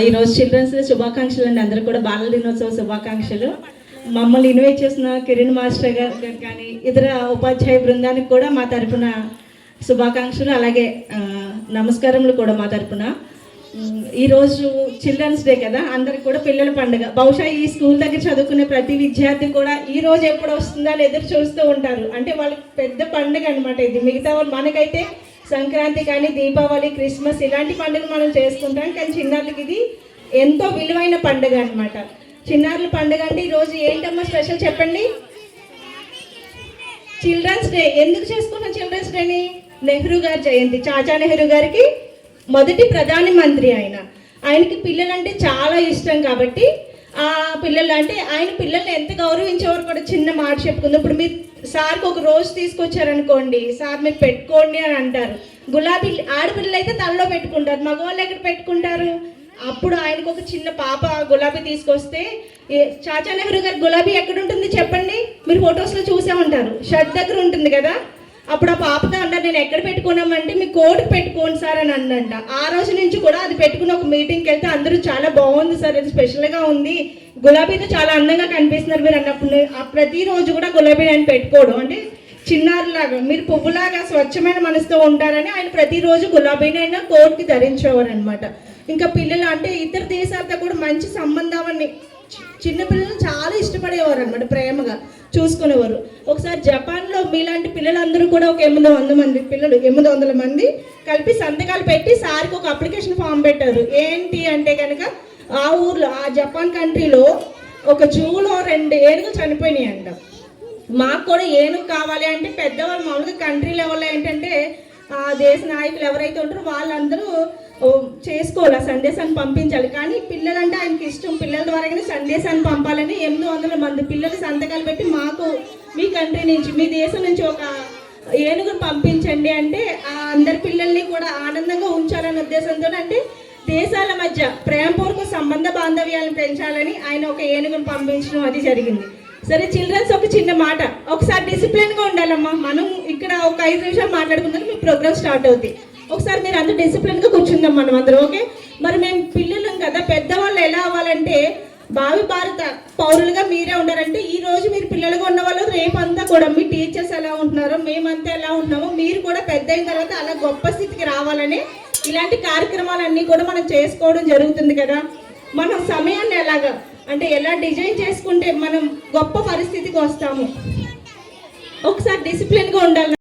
ఈరోజు children's day శుభాకాంక్షలు అండి. అందరూ కూడా బాలల దినోత్సవ శుభాకాంక్షలు. మమ్మల్ని ఇన్వైట్ చేసిన కిరణ్ మాస్టర్ గారు కానీ ఇతర ఉపాధ్యాయ బృందానికి కూడా మా తరఫున శుభాకాంక్షలు, అలాగే నమస్కారములు కూడా మా తరఫున. ఈరోజు చిల్డ్రన్స్ డే కదా, అందరికి కూడా పిల్లల పండుగ. బహుశా ఈ స్కూల్ దగ్గర చదువుకునే ప్రతి విద్యార్థి కూడా ఈ రోజు ఎప్పుడు వస్తుందా అని ఎదురు చూస్తూ ఉంటారు. అంటే వాళ్ళకి పెద్ద పండుగ అనమాట ఇది. మిగతా వాళ్ళు మనకైతే సంక్రాంతి కానీ, దీపావళి, క్రిస్మస్ ఇలాంటి పండుగలు మనం చేసుకుంటాం. కానీ చిన్నారులకి ఇది ఎంతో విలువైన పండుగ అనమాట. చిన్నారుల పండుగ అంటే ఈరోజు ఏంటమ్మా స్పెషల్ చెప్పండి? Children's day. ఎందుకు చేసుకున్నాం చిల్డ్రన్స్ డేని? నెహ్రూ గారి జయంతి. చాచా నెహ్రూ గారికి మొదటి ప్రధాని మంత్రి ఆయనకి పిల్లలంటే చాలా ఇష్టం కాబట్టి ఆ పిల్లలు అంటే ఆయన పిల్లల్ని ఎంత గౌరవించేవారు కూడా. చిన్న మాట చెప్పుకుంది, ఇప్పుడు మీరు సార్కి ఒక రోజు తీసుకొచ్చారనుకోండి, సార్ మీరు పెట్టుకోండి అని అంటారు. గులాబీ ఆడపిల్లలు అయితే తలలో పెట్టుకుంటారు, మగవాళ్ళు ఎక్కడ పెట్టుకుంటారు? అప్పుడు ఆయనకు ఒక చిన్న పాప గులాబీ తీసుకొస్తే, చాచా నెహ్రూ గారి గులాబీ ఎక్కడ ఉంటుంది చెప్పండి? మీరు ఫొటోస్లో చూసే ఉంటారు, షర్ట్ దగ్గర ఉంటుంది కదా. అప్పుడు ఆ పాపతో అన్నారు, నేను ఎక్కడ పెట్టుకున్నామంటే మీ కోటుకు పెట్టుకోండి సార్ అని అన్నంట. ఆ రోజు నుంచి కూడా అది పెట్టుకుని ఒక మీటింగ్కి వెళ్తే అందరూ చాలా బాగుంది సార్, అది స్పెషల్గా ఉంది, గులాబీతో చాలా అందంగా కనిపిస్తున్నారు మీరు అన్నప్పుడు. ప్రతిరోజు కూడా గులాబీ ఆయన పెట్టుకోవడం అంటే చిన్నారులాగా మీరు పువ్వులాగా స్వచ్ఛమైన మనసుతో ఉంటారని ఆయన ప్రతిరోజు గులాబీనైనా కోట్కి ధరించేవారు అనమాట. ఇంకా పిల్లలు అంటే ఇతర దేశాలతో కూడా మంచి సంబంధాన్ని చిన్నపిల్లలు చాలా ఇష్టపడేవారు అనమాట, ప్రేమగా చూసుకునేవారు. ఒకసారి జపాన్లో మీలాంటి పిల్లలందరూ కూడా ఒక 800 మంది పిల్లలు, 800 మంది కలిపి సంతకాలు పెట్టి సార్కి ఒక అప్లికేషన్ ఫామ్ పెట్టారు. ఏంటి అంటే కనుక ఆ ఊర్లో, ఆ జపాన్ కంట్రీలో ఒక జూలో 2 ఏనుగులు చనిపోయినాయి అంట. మాకు కూడా ఏనుగు కావాలి అంటే పెద్దవాళ్ళు మామూలుగా కంట్రీ లెవెల్లో ఏంటంటే ఆ దేశ నాయకులు ఎవరైతే ఉంటారో వాళ్ళందరూ చేసుకోవాలి, ఆ సందేశాన్ని పంపించాలి. కానీ పిల్లలంటే ఆయనకి ఇష్టం, పిల్లల ద్వారానే సందేశాన్ని పంపాలని 800 మంది పిల్లలు సంతకాలు పెట్టి మాకు మీ కంట్రీ నుంచి, మీ దేశం నుంచి ఒక ఏనుగును పంపించండి అంటే ఆ అందరి పిల్లల్ని కూడా ఆనందంగా ఉంచాలనే ఉద్దేశంతో, అంటే దేశాల మధ్య ప్రేమపూర్వక సంబంధ బాంధవ్యాలను పెంచాలని ఆయన ఒక ఏనుగును పంపించడం అది జరిగింది. సరే, చిల్డ్రన్స్ ఒక చిన్న మాట, ఒకసారి డిసిప్లిన్గా ఉండాలమ్మా. మనం ఇక్కడ ఒక 5 నిమిషాలు మాట్లాడుకుందాం, మీ ప్రోగ్రామ్ స్టార్ట్ అవుతుంది. ఒకసారి మీరు అందరూ డిసిప్లిన్గా కూర్చుందాం మనం అందరూ, ఓకే? మరి మేము పిల్లలం కదా, పెద్దవాళ్ళు ఎలా అవ్వాలంటే భావి భారత పౌరులుగా మీరే ఉండాలంటే ఈ రోజు మీరు పిల్లలుగా ఉన్న వాళ్ళు రేపంతా కూడా మీ టీచర్స్ ఎలా ఉంటున్నారో, మేమంతా ఎలా ఉంటున్నామో, మీరు కూడా పెద్ద అయిన తర్వాత అలా గొప్ప స్థితికి రావాలని ఇలాంటి కార్యక్రమాలన్నీ కూడా మనం చేసుకోవడం జరుగుతుంది కదా. మనం సమయాన్ని ఎలాగా అంటే ఎలా డిజైన్ చేసుకుంటే మనం గొప్ప పరిస్థితికి వస్తాము. ఒకసారి డిసిప్లిన్గా ఉండాలి.